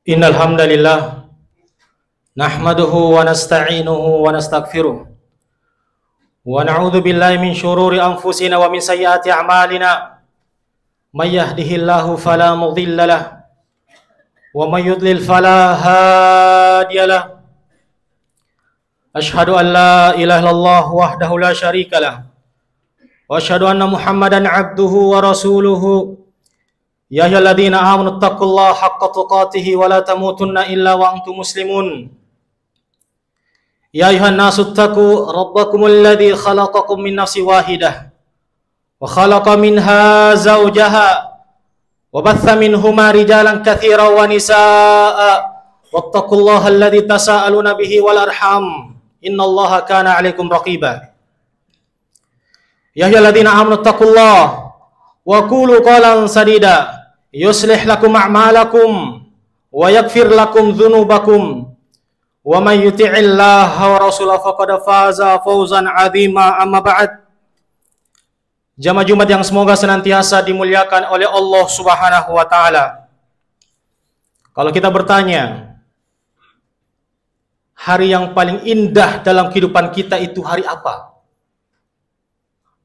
Innal hamdalillah nahmaduhu wa nasta'inuhu wa nastaghfiruh wa na'udzu billahi min shururi anfusina wa min sayyiati a'malina may yahdihillahu fala mudilla lahu wa may yudlil fala hadiya lahu asyhadu an la ilaha illallah wahdahu la syarika lahu wa asyhadu anna muhammadan abduhu wa rasuluhu. Ya ayyuhalladzina amanu taqullaha haqqa tuqatih wa la tamutunna illa wa antum muslimun. Ya ayyuhan nasu taqu rabbakumul ladzi khalaqakum min nafsin wahidah wa khalaqa minha zawjaha wa batha minhuma rijalan katsiran wa nisaa'a wattaqullaha alladzi tasaaluna bihi wal arham innallaha kana 'alaikum raqiba. Ya ayyuhalladzina amanu taqullaha wa qulu qawlan sadida yuslih lakum a'malakum wa yaghfir lakum dzunubakum wa may yuti'illaha wa rasulahu faqad faza fawzan 'azima. Amma ba'd. Jamaah Jumat yang semoga senantiasa dimuliakan oleh Allah Subhanahu wa taala. Kalau kita bertanya, hari yang paling indah dalam kehidupan kita itu hari apa?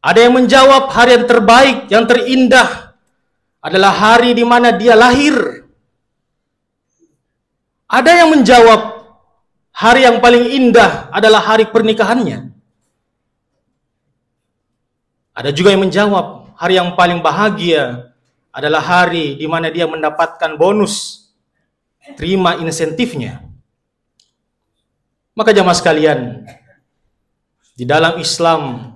Ada yang menjawab hari yang terbaik, yang terindah adalah hari di mana dia lahir. Ada yang menjawab hari yang paling indah adalah hari pernikahannya. Ada juga yang menjawab hari yang paling bahagia adalah hari di mana dia mendapatkan bonus, terima insentifnya. Maka jamaah sekalian, di dalam Islam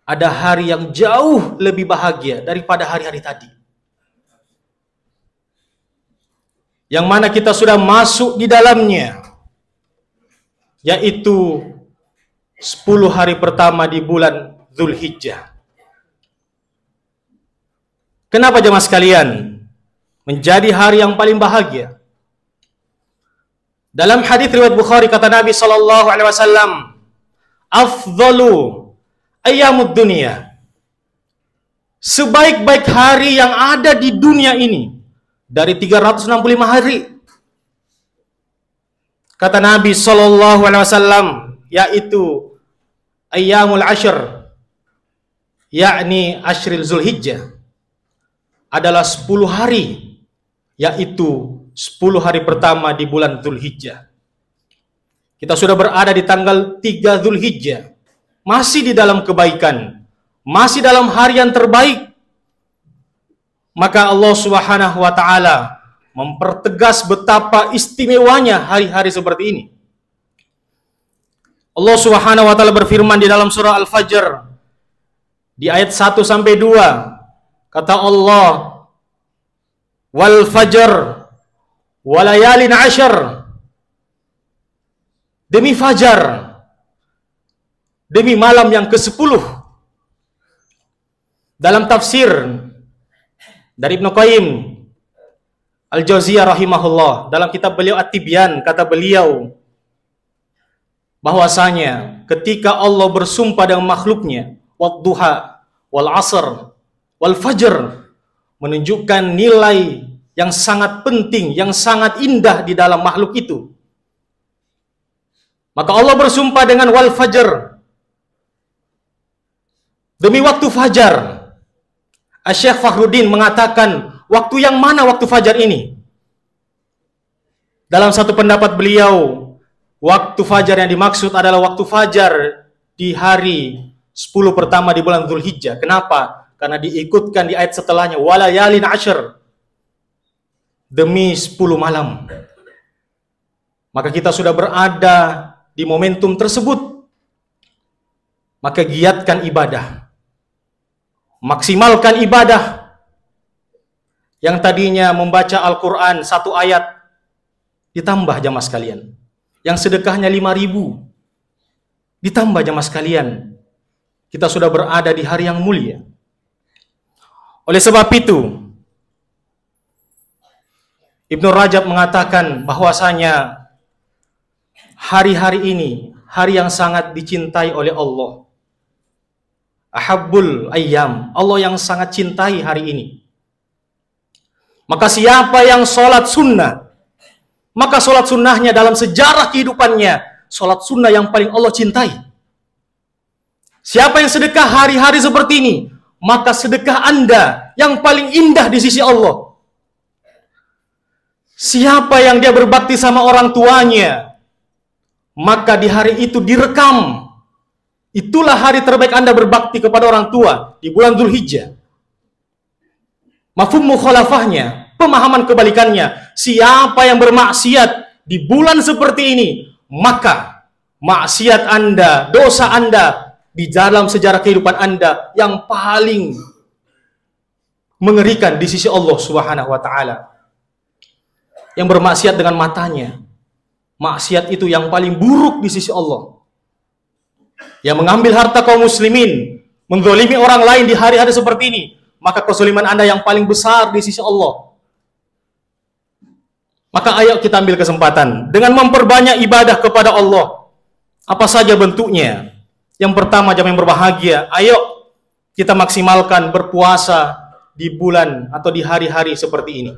ada hari yang jauh lebih bahagia daripada hari-hari tadi. Yang mana kita sudah masuk di dalamnya, yaitu 10 hari pertama di bulan Dzulhijjah. Kenapa jemaah sekalian menjadi hari yang paling bahagia? Dalam hadis riwayat Bukhari kata Nabi sallallahu alaihi wasallam, "Afdhalu ayyamud dunia." Sebaik-baik hari yang ada di dunia ini dari 365 hari. Kata Nabi sallallahu alaihi wasallam, yaitu ayyamul ashr, yakni ashril Zulhijjah, adalah 10 hari, yaitu 10 hari pertama di bulan Dzulhijjah. Kita sudah berada di tanggal 3 Dzulhijjah. Masih di dalam kebaikan, masih dalam hari yang terbaik. Maka Allah Subhanahu wa taala mempertegas betapa istimewanya hari-hari seperti ini. Allah Subhanahu wa taala berfirman di dalam surah Al-Fajr di ayat 1 sampai 2. Kata Allah, "Wal fajr wa layalin 'ashr." Demi fajar, demi malam yang ke-10. Dalam tafsir dari Ibnu Qayyim Al-Jauziyah rahimahullah, dalam kitab beliau At-Tibyan, kata beliau bahwasanya ketika Allah bersumpah dengan makhluknya, wad-duha, wal asr, wal fajr, menunjukkan nilai yang sangat penting, yang sangat indah di dalam makhluk itu. Maka Allah bersumpah dengan wal fajr, demi waktu fajar. Syekh Fakhruddin mengatakan, waktu yang mana waktu fajar ini? Dalam satu pendapat beliau, waktu fajar yang dimaksud adalah waktu fajar di hari 10 pertama di bulan Dzulhijjah. Kenapa? Karena diikutkan di ayat setelahnya, walayalin ashr, demi 10 malam. Maka kita sudah berada di momentum tersebut. Maka giatkan ibadah, maksimalkan ibadah. Yang tadinya membaca Al-Quran 1 ayat, ditambah jamaah sekalian. Yang sedekahnya 5.000, ditambah jamaah sekalian. Kita sudah berada di hari yang mulia. Oleh sebab itu, Ibnu Rajab mengatakan bahwasanya hari-hari ini hari yang sangat dicintai oleh Allah. Ahabbul ayyam, Allah yang sangat cintai hari ini. Maka siapa yang sholat sunnah maka sholat sunnahnya dalam sejarah kehidupannya, sholat sunnah yang paling Allah cintai. Siapa yang sedekah hari-hari seperti ini, maka sedekah Anda yang paling indah di sisi Allah. Siapa yang dia berbakti sama orang tuanya, maka di hari itu direkam. Itulah hari terbaik Anda berbakti kepada orang tua di bulan Dzulhijjah. Mafhum mukhalafahnya, pemahaman kebalikannya. Siapa yang bermaksiat di bulan seperti ini, maka maksiat Anda, dosa Anda di dalam sejarah kehidupan Anda yang paling mengerikan di sisi Allah Subhanahu wa taala. Yang bermaksiat dengan matanya, maksiat itu yang paling buruk di sisi Allah. Yang mengambil harta kaum muslimin, menzalimi orang lain di hari-hari seperti ini, maka kezaliman Anda yang paling besar di sisi Allah. Maka ayo kita ambil kesempatan dengan memperbanyak ibadah kepada Allah. Apa saja bentuknya? Yang pertama, jamaah yang berbahagia, ayo kita maksimalkan berpuasa di bulan atau di hari-hari seperti ini.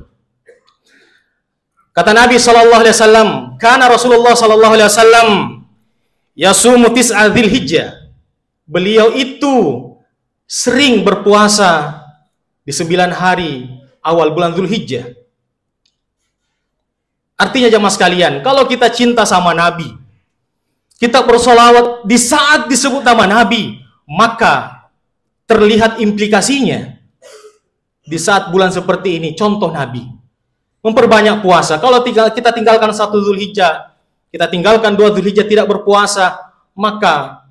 Kata Nabi sallallahu alaihi wasallam, kana Rasulullah sallallahu alaihi wasallam yasumu tis'a Dzulhijjah. Beliau itu sering berpuasa di 9 hari awal bulan Dzulhijjah. Artinya jamaah sekalian, kalau kita cinta sama Nabi, kita bersolawat di saat disebut nama Nabi, maka terlihat implikasinya di saat bulan seperti ini. Contoh Nabi memperbanyak puasa. Kalau kita tinggalkan 1 Dzulhijjah, kita tinggalkan 2 Dzulhijjah tidak berpuasa, maka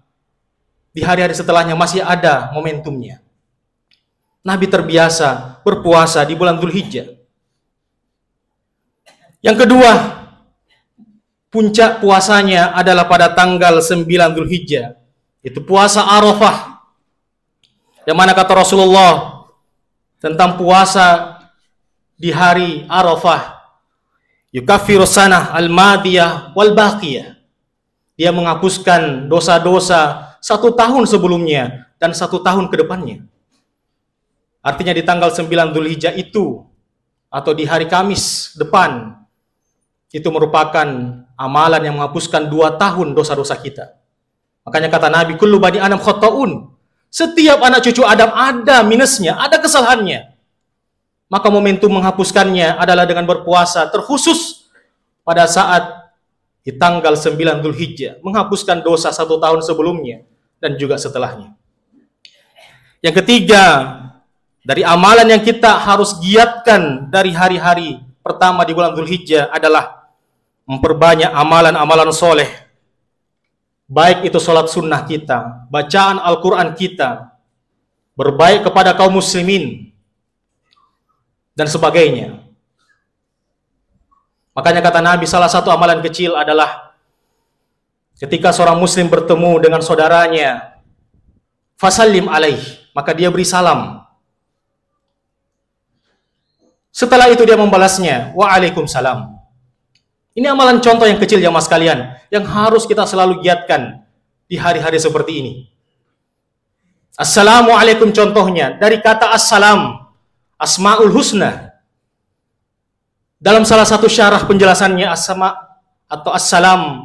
di hari-hari setelahnya masih ada momentumnya. Nabi terbiasa berpuasa di bulan Dzulhijjah. Yang kedua, puncak puasanya adalah pada tanggal 9 Dzulhijjah. Itu puasa Arafah. Yang mana kata Rasulullah tentang puasa di hari Arafah, yukaffiru sanah al-madiyah wal baqiyah. Dia menghapuskan dosa-dosa 1 tahun sebelumnya dan 1 tahun ke depannya. Artinya di tanggal 9 Dzulhijjah itu, atau di hari Kamis depan, itu merupakan amalan yang menghapuskan 2 tahun dosa-dosa kita. Makanya kata Nabi, kullu bani Adam khata'un. Setiap anak cucu Adam ada minusnya, ada kesalahannya. Maka momentum menghapuskannya adalah dengan berpuasa, terkhusus pada saat di tanggal 9 Dzulhijjah, menghapuskan dosa 1 tahun sebelumnya dan juga setelahnya. Yang ketiga, dari amalan yang kita harus giatkan dari hari-hari pertama di bulan Dzulhijjah adalah memperbanyak amalan-amalan soleh. Baik itu sholat sunnah kita, bacaan Al-Quran kita, berbaik kepada kaum muslimin, dan sebagainya. Makanya kata Nabi, salah satu amalan kecil adalah ketika seorang muslim bertemu dengan saudaranya, fasallim alaih, maka dia beri salam. Setelah itu dia membalasnya, waalaikumsalam. Ini amalan contoh yang kecil jamaah sekalian, yang harus kita selalu giatkan di hari-hari seperti ini. Assalamualaikum contohnya, dari kata assalam, Asmaul Husna. Dalam salah satu syarah penjelasannya, asma atau assalam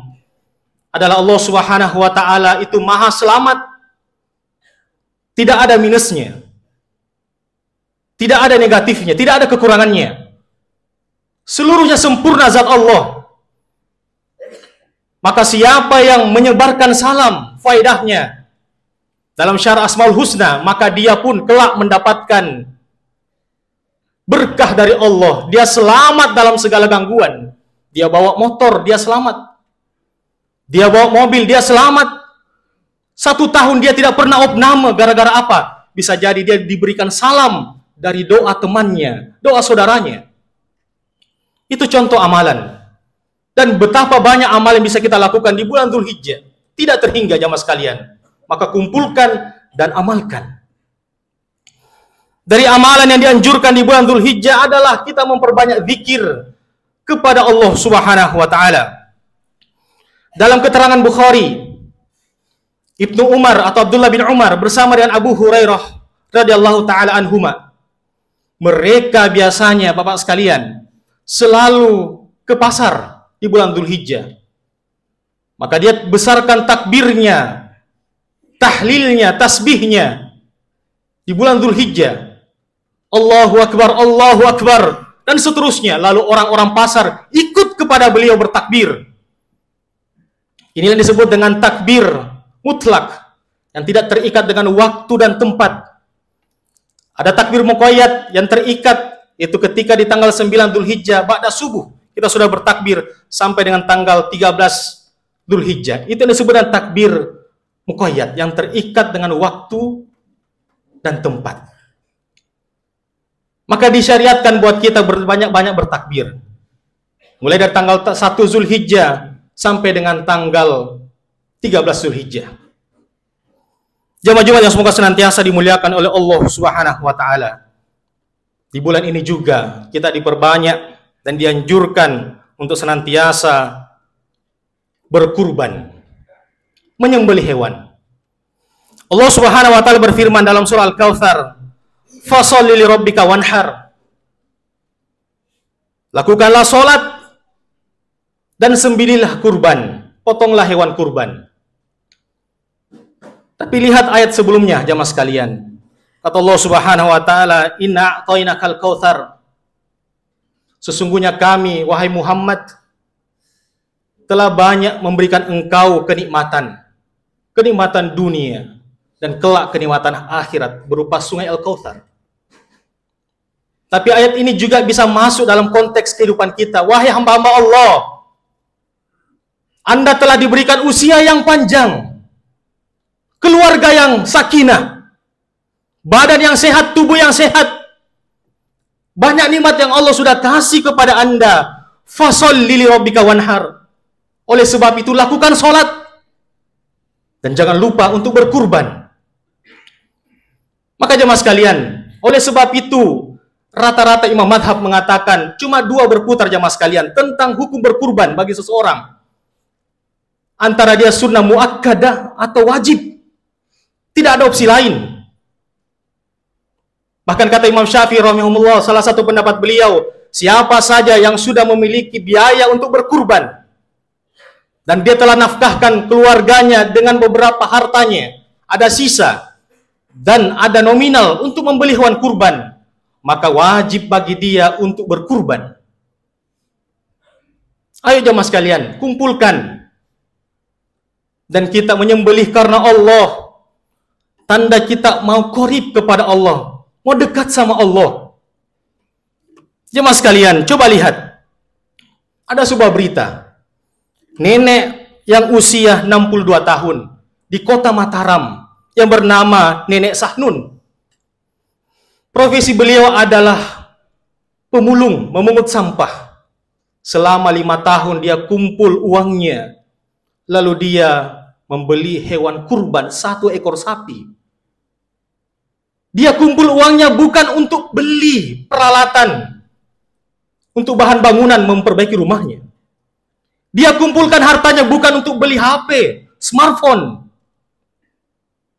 adalah Allah Subhanahu wa taala itu maha selamat. Tidak ada minusnya. Tidak ada negatifnya, tidak ada kekurangannya. Seluruhnya sempurna zat Allah. Maka siapa yang menyebarkan salam, faedahnya dalam syarah Asmaul Husna, maka dia pun kelak mendapatkan berkah dari Allah. Dia selamat dalam segala gangguan. Dia bawa motor, dia selamat. Dia bawa mobil, dia selamat. 1 tahun dia tidak pernah opname. Gara-gara apa? Bisa jadi dia diberikan salam dari doa temannya, doa saudaranya. Itu contoh amalan. Dan betapa banyak amal yang bisa kita lakukan di bulan Dzulhijjah. Tidak terhingga jamaah sekalian. Maka kumpulkan dan amalkan. Dari amalan yang dianjurkan di bulan Dzulhijjah adalah kita memperbanyak zikir kepada Allah Subhanahu wa taala. Dalam keterangan Bukhari, Ibnu Umar atau Abdullah bin Umar bersama dengan Abu Hurairah radhiyallahu taala anhuma, mereka biasanya Bapak sekalian selalu ke pasar di bulan Dzulhijjah. Maka dia besarkan takbirnya, tahlilnya, tasbihnya di bulan Dzulhijjah. Allahu Akbar, Allahu Akbar, dan seterusnya. Lalu orang-orang pasar ikut kepada beliau bertakbir. Inilah yang disebut dengan takbir mutlak, yang tidak terikat dengan waktu dan tempat. Ada takbir muqayyad yang terikat, itu ketika di tanggal 9 Dzulhijjah ba'da subuh kita sudah bertakbir sampai dengan tanggal 13 Dzulhijjah. Itu yang disebut dengan takbir muqayyad yang terikat dengan waktu dan tempat. Maka disyariatkan buat kita banyak-banyak bertakbir. Mulai dari tanggal 1 Dzulhijjah sampai dengan tanggal 13 Dzulhijjah. Jamaah-jamaah yang semoga senantiasa dimuliakan oleh Allah Subhanahu wa taala. Di bulan ini juga kita diperbanyak dan dianjurkan untuk senantiasa berkurban, menyembelih hewan. Allah Subhanahu wa taala berfirman dalam surah Al-Kautsar, "Fasholli li rabbika wanhar." Lakukanlah salat dan sembelihlah kurban, potonglah hewan kurban. Tapi lihat ayat sebelumnya, jamaah sekalian. Kata Allah Subhanahu wa taala, "Inna a'tainakal kautsar." Sesungguhnya kami, wahai Muhammad, telah banyak memberikan engkau kenikmatan dunia dan kelak kenikmatan akhirat berupa sungai Al-Kautsar. Tapi ayat ini juga bisa masuk dalam konteks kehidupan kita. Wahai hamba-hamba Allah, Anda telah diberikan usia yang panjang, keluarga yang sakinah, badan yang sehat, tubuh yang sehat. Banyak nikmat yang Allah sudah kasih kepada Anda. Fasholli li rabbika wanhar. Oleh sebab itu lakukan sholat dan jangan lupa untuk berkurban. Maka jemaah sekalian, oleh sebab itu rata-rata imam madhab mengatakan cuma 2 berputar jemaah sekalian tentang hukum berkurban bagi seseorang. Antara dia sunnah muakkadah atau wajib. Tidak ada opsi lain. Bahkan kata Imam Syafi'i rahimahullah, salah satu pendapat beliau, siapa saja yang sudah memiliki biaya untuk berkurban dan dia telah nafkahkan keluarganya dengan beberapa hartanya, ada sisa dan ada nominal untuk membeli hewan kurban, maka wajib bagi dia untuk berkurban. Ayo jemaah sekalian, kumpulkan dan kita menyembelih karena Allah. Tanda kita mau qarib kepada Allah, mau dekat sama Allah. Jemaah sekalian, coba lihat. Ada sebuah berita. Nenek yang usia 62 tahun di kota Mataram yang bernama Nenek Sahnun. Profesi beliau adalah pemulung, memungut sampah. Selama 5 tahun dia kumpul uangnya. Lalu dia membeli hewan kurban 1 ekor sapi. Dia kumpul uangnya bukan untuk beli peralatan, untuk bahan bangunan memperbaiki rumahnya. Dia kumpulkan hartanya bukan untuk beli HP, smartphone.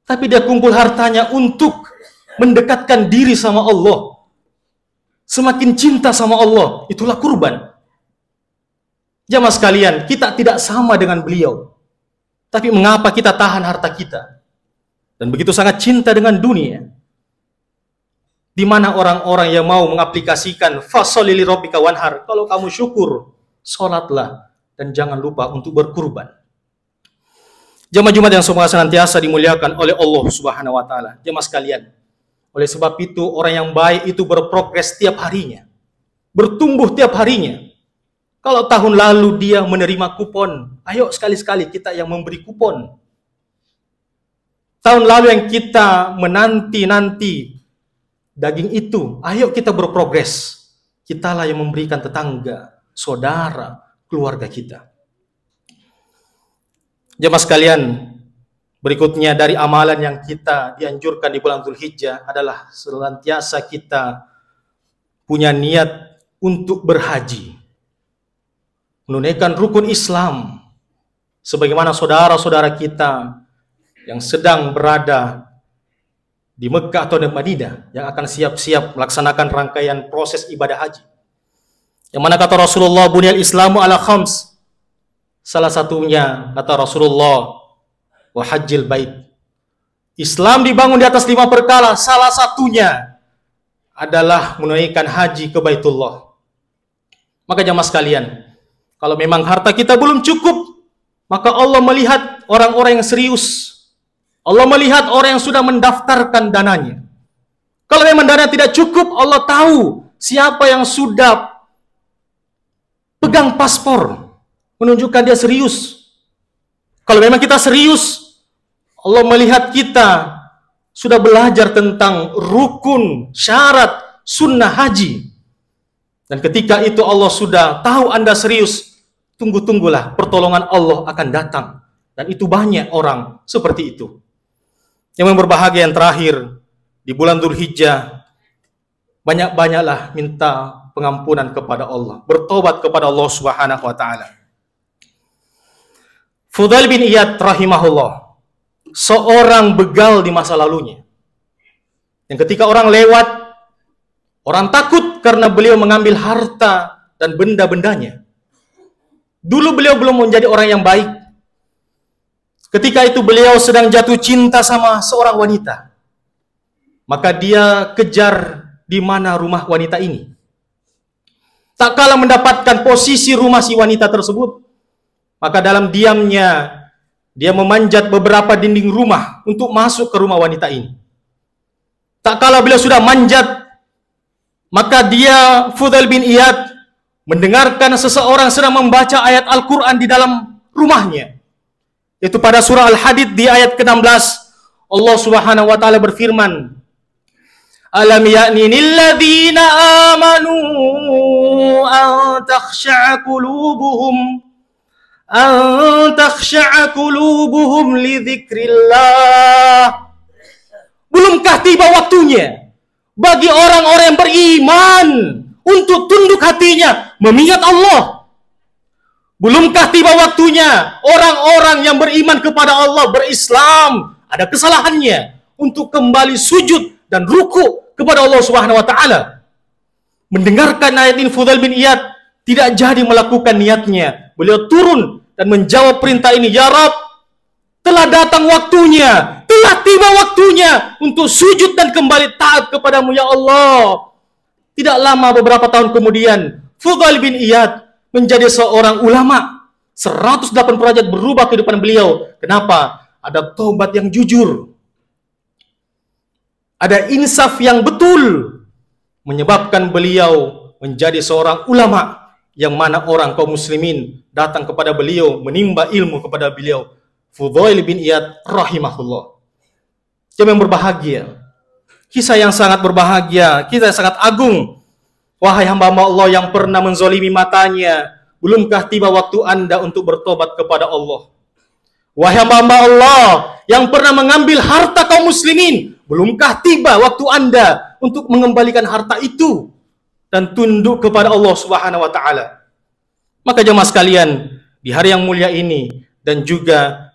Tapi dia kumpul hartanya untuk mendekatkan diri sama Allah. Semakin cinta sama Allah, itulah kurban. Jamaah sekalian, kita tidak sama dengan beliau. Tapi mengapa kita tahan harta kita? Dan begitu sangat cinta dengan dunia. Di mana orang-orang yang mau mengaplikasikan fasholli li rabbika wanhar, kalau kamu syukur, sholatlah dan jangan lupa untuk berkurban. Jemaah Jumat yang semoga senantiasa dimuliakan oleh Allah Subhanahu wa taala. Jemaah sekalian, oleh sebab itu orang yang baik itu berprogres tiap harinya, bertumbuh tiap harinya. Kalau tahun lalu dia menerima kupon, ayo sekali-sekali kita yang memberi kupon. Tahun lalu yang kita menanti-nanti daging itu, ayo kita berprogres. Kitalah yang memberikan tetangga, saudara, keluarga kita. Jemaah sekalian, berikutnya dari amalan yang kita dianjurkan di bulan Dzulhijjah adalah senantiasa kita punya niat untuk berhaji. Menunaikan rukun Islam. Sebagaimana saudara-saudara kita yang sedang berada di Mekah atau di Madinah yang akan siap-siap melaksanakan rangkaian proses ibadah haji. Yang mana kata Rasulullah, bunyal Islamu ala khams. Salah satunya kata Rasulullah, wa hajjil bait. Islam dibangun di atas 5 perkara. Salah satunya adalah menunaikan haji ke Baitullah. Maka jamaah sekalian, kalau memang harta kita belum cukup, maka Allah melihat orang-orang yang serius. Allah melihat orang yang sudah mendaftarkan dananya. Kalau memang dana tidak cukup, Allah tahu siapa yang sudah pegang paspor, menunjukkan dia serius. Kalau memang kita serius, Allah melihat kita sudah belajar tentang rukun, syarat, sunnah haji. Dan ketika itu Allah sudah tahu Anda serius, tunggulah, pertolongan Allah akan datang. Dan itu banyak orang seperti itu. Yang berbahagia yang terakhir, di bulan Dzulhijjah, banyak-banyaklah minta pengampunan kepada Allah, bertobat kepada Allah Subhanahu wa taala. Fudail bin Iyad rahimahullah, seorang begal di masa lalunya. Yang ketika orang lewat, orang takut karena beliau mengambil harta dan benda-bendanya. Dulu beliau belum menjadi orang yang baik. Ketika itu beliau sedang jatuh cinta sama seorang wanita. Maka dia kejar di mana rumah wanita ini. Tak kala mendapatkan posisi rumah si wanita tersebut, maka dalam diamnya dia memanjat beberapa dinding rumah untuk masuk ke rumah wanita ini. Tak kala beliau sudah manjat, maka dia, Fudail bin Iyad, mendengarkan seseorang sedang membaca ayat Al-Quran di dalam rumahnya. Itu pada surah Al-Hadid di ayat ke-16, Allah Subhanahu wa taala berfirman, Alam ya'ni lilladzina amanu an takhsha'a qulubuhum li dzikrillah. Belumkah tiba waktunya bagi orang-orang yang beriman untuk tunduk hatinya mengingat Allah? Belumkah tiba waktunya orang-orang yang beriman kepada Allah, berislam, ada kesalahannya, untuk kembali sujud dan ruku kepada Allah Subhanahu wa taala? Mendengarkan ayat ini, Fudail bin Iyad tidak jadi melakukan niatnya. Beliau turun dan menjawab perintah ini, Ya Rabb, telah datang waktunya, telah tiba waktunya untuk sujud dan kembali taat kepadamu, ya Allah. Tidak lama, beberapa tahun kemudian, Fudail bin Iyad menjadi seorang ulama. 180 derajat berubah kehidupan beliau. Kenapa? Ada taubat yang jujur, ada insaf yang betul, menyebabkan beliau menjadi seorang ulama, yang mana orang kaum muslimin datang kepada beliau, menimba ilmu kepada beliau. Fudail bin Iyad rahimahullah. Yang berbahagia, kisah yang sangat berbahagia, kisah yang sangat agung. Wahai hamba-hamba Allah yang pernah menzolimi matanya, belumkah tiba waktu Anda untuk bertobat kepada Allah? Wahai hamba-hamba Allah yang pernah mengambil harta kaum muslimin, belumkah tiba waktu Anda untuk mengembalikan harta itu dan tunduk kepada Allah Subhanahu wa taala? Maka jemaah sekalian, di hari yang mulia ini dan juga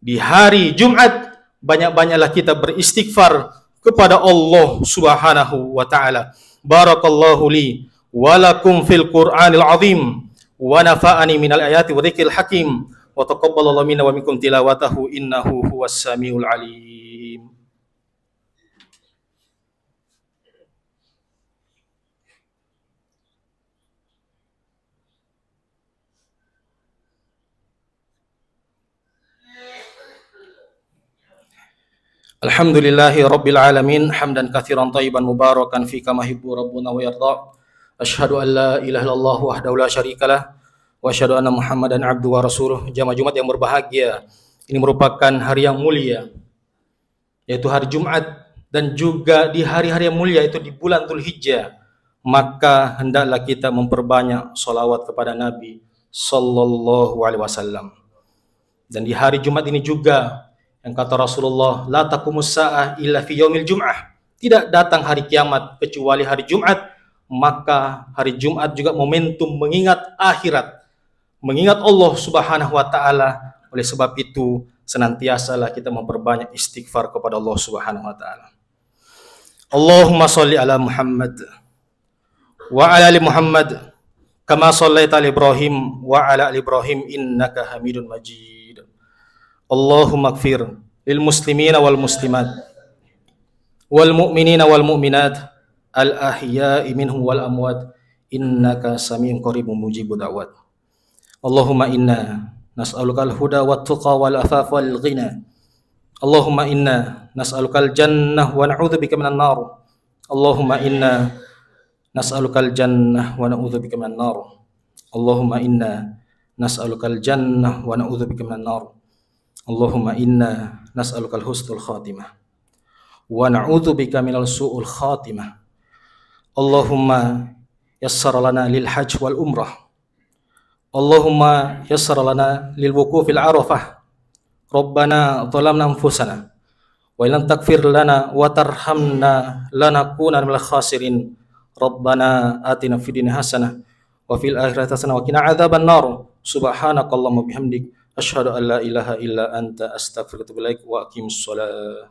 di hari Jumat, banyak-banyaklah kita beristighfar kepada Allah Subhanahu wa taala. Barakallahu li wa lakum fil Qur'anil azim wa nafa'ani minal ayati wa dzikril hakim wa taqabbalallahu minna wa minkum tilawatahu innahu huwas samiul alim. Alhamdulillahi rabbil alamin, hamdan katsiran thayyiban mubarakan fi kama yuhibbu rabbuna wa yarda. Asyhadu an la ilaha illallah wahdahu la syarikalah wa asyhadu anna Muhammadan abduhu wa rasuluh. Jamaah Jumat yang berbahagia, ini merupakan hari yang mulia, yaitu hari Jumat, dan juga di hari-hari yang mulia itu di bulan Dzulhijjah. Maka hendaklah kita memperbanyak sholawat kepada Nabi sallallahu alaihi wasallam. Dan di hari Jumat ini juga, yang kata Rasulullah, la taqumus sa'ah illa fi yaumil jum'ah. Tidak datang hari kiamat kecuali hari Jumat. Maka hari Jumat juga momentum mengingat akhirat, mengingat Allah Subhanahu wa taala. Oleh sebab itu, senantiasalah kita memperbanyak istighfar kepada Allah Subhanahu wa taala. Allahumma shalli ala Muhammad wa ala ali Muhammad kama shallaita ala Ibrahim wa ala ali Ibrahim innaka Hamidun Majid. Allahumma ighfir lil muslimina wal muslimat wal mu'minina wal mu'minat al ahya'i minhum wal amwat innaka samiun qaribun mujibud da'wat. Allahumma inna nas'aluka al-huda wat tuqa wal afaf wal ghina. Allahumma inna nas'aluka al-jannah wa na'udzubika minan nar. Allahumma inna nas'aluka al-jannah wa na'udzubika minan nar. Allahumma inna nas'aluka al-jannah wa na'udzubika minan nar. Allahumma inna nas'aluka al-husnul khatimah wa na'udzubika minal su'ul khatimah. Allahumma yassir lana lil hajj wal umrah. Allahumma yassir lana lil wuqufil arafah. Rabbana zalamna anfusana wa illam taghfir lana wa tarhamna lanakunanna minal khasirin. Rabbana atina fid dunya hasanah wa fil akhirati hasanah wa qina adzaban nar. Subhanakallahumma bihamdik asyhadu an la ilaha illa anta astaghfiruka wa atubu ilaik wa aqimus shalah.